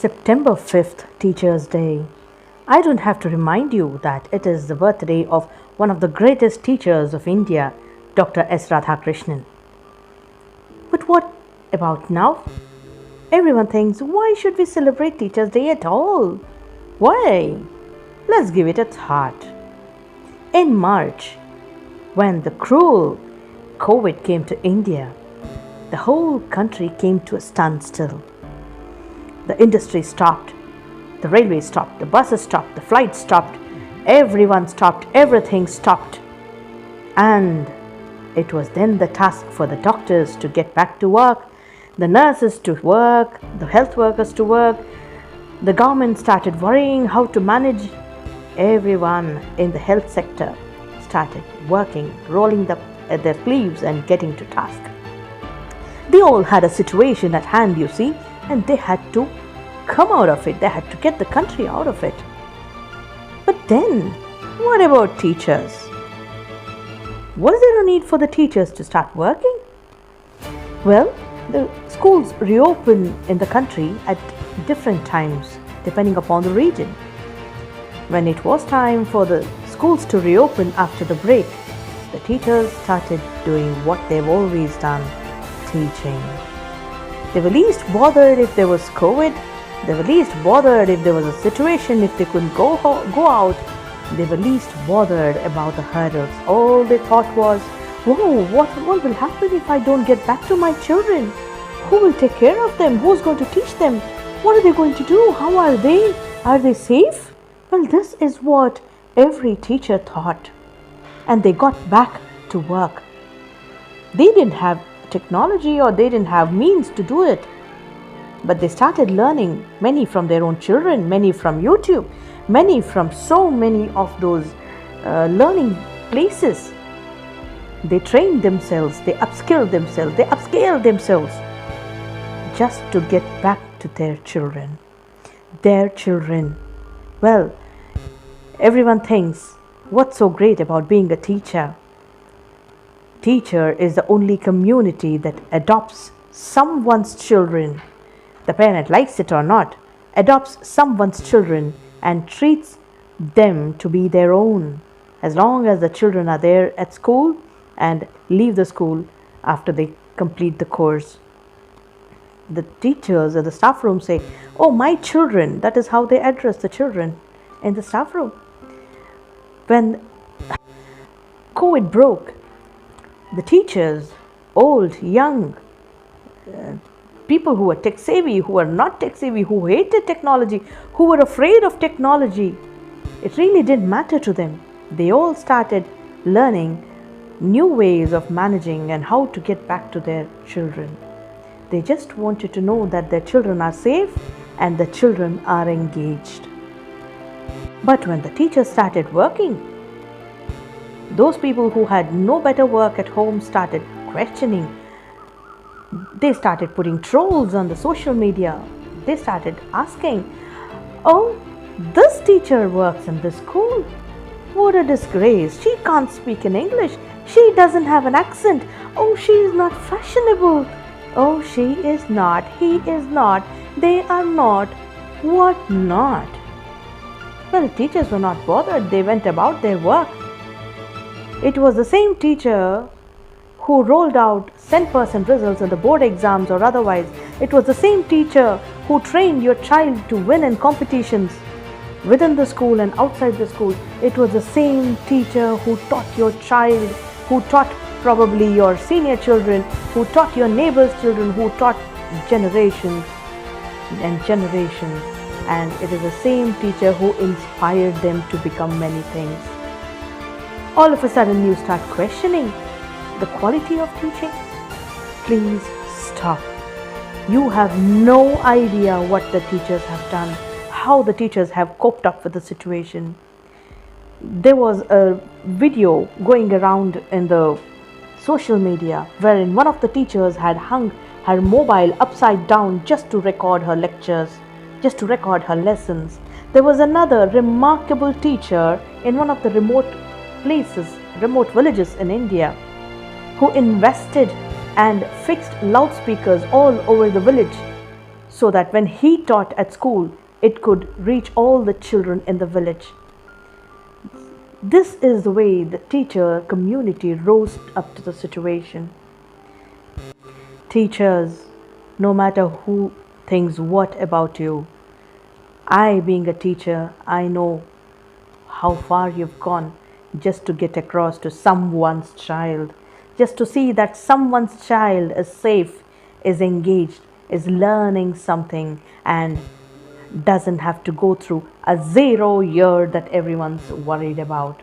September 5th, Teachers' Day. I don't have to remind you that it is the birthday of one of the greatest teachers of India, Dr. S. Radhakrishnan. But what about now? Everyone thinks, why should we celebrate Teachers' Day at all? Why? Let's give it a thought. In March, when the cruel COVID came to India, the whole country came to a standstill. The industry stopped, the railway stopped, the buses stopped, the flights stopped, everyone stopped, everything stopped. And it was then the task for the doctors to get back to work, the nurses to work, the health workers to work. The government started worrying how to manage. Everyone in the health sector started working, rolling their sleeves and getting to task. They all had a situation at hand, you see, and they had to come out of it. They had to get the country out of it. But then, what about teachers? Was there a need for the teachers to start working? Well, the schools reopen in the country at different times, depending upon the region. When it was time for the schools to reopen after the break, the teachers started doing what they've always done, teaching. They were least bothered if there was COVID. They were least bothered if there was a situation, if they couldn't go out. They were least bothered about the hurdles. All they thought was, whoa, what will happen if I don't get back to my children? Who will take care of them? Who's going to teach them? What are they going to do? How are they? Are they safe? Well, this is what every teacher thought. And they got back to work. They didn't have technology or they didn't have means to do it. But they started learning, many from their own children, many from YouTube, many from so many of those learning places. They trained themselves, they upskilled themselves, they upscaled themselves just to get back to their children. Their children. Well, everyone thinks, what's so great about being a teacher? Teacher is the only community that adopts someone's children. The parent likes it or not, adopts someone's children and treats them to be their own, as long as the children are there at school and leave the school after they complete the course. The teachers at the staff room say, oh, my children. That is how they address the children in the staff room. When COVID broke, the teachers, old, young, people who were tech savvy, who were not tech savvy, who hated technology, who were afraid of technology, it really didn't matter to them. They all started learning new ways of managing and how to get back to their children. They just wanted to know that their children are safe and the children are engaged. But when the teachers started working, those people who had no better work at home started questioning. They started putting trolls on the social media. They started asking, oh, this teacher works in this school. What a disgrace. She can't speak in English. She doesn't have an accent. Oh, she is not fashionable. Oh, she is not. He is not. They are not. What not? Well, teachers were not bothered. They went about their work. It was the same teacher who rolled out 100% results in the board exams or otherwise. It was the same teacher who trained your child to win in competitions within the school and outside the school. It was the same teacher who taught your child, who taught probably your senior children, who taught your neighbor's children, who taught generations and generations. And it is the same teacher who inspired them to become many things. All of a sudden you start questioning the quality of teaching. Please stop. You have no idea what the teachers have done, how the teachers have coped up with the situation. There was a video going around in the social media wherein one of the teachers had hung her mobile upside down just to record her lectures, just to record her lessons. There was another remarkable teacher in one of the remote places, remote villages in India, who invested and fixed loudspeakers all over the village so that when he taught at school, it could reach all the children in the village. This is the way the teacher community rose up to the situation. Teachers, no matter who thinks what about you, I, being a teacher, I know how far you've gone just to get across to someone's child, just to see that someone's child is safe, is engaged, is learning something, and doesn't have to go through a 0 year that everyone's worried about.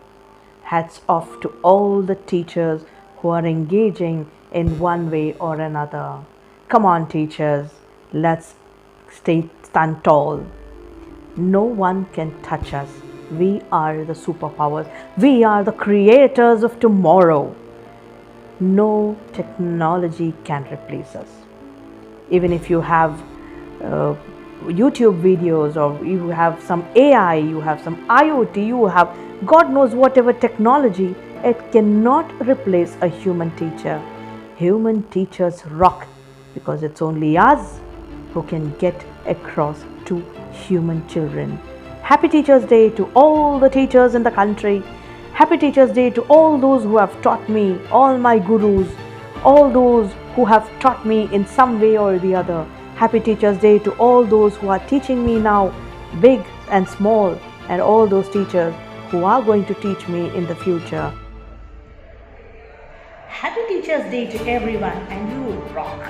Hats off to all the teachers who are engaging in one way or another. Come on, teachers, let's stand tall. No one can touch us. We are the superpowers. We are the creators of tomorrow. No technology can replace us. Even if you have YouTube videos, or you have some AI, you have some IoT, you have God knows whatever technology, it cannot replace a human teacher. Human teachers rock because it's only us who can get across to human children. Happy Teachers Day to all the teachers in the country. Happy Teachers Day to all those who have taught me, all my gurus, all those who have taught me in some way or the other. Happy Teachers Day to all those who are teaching me now, big and small, and all those teachers who are going to teach me in the future. Happy Teachers Day to everyone, and you rock.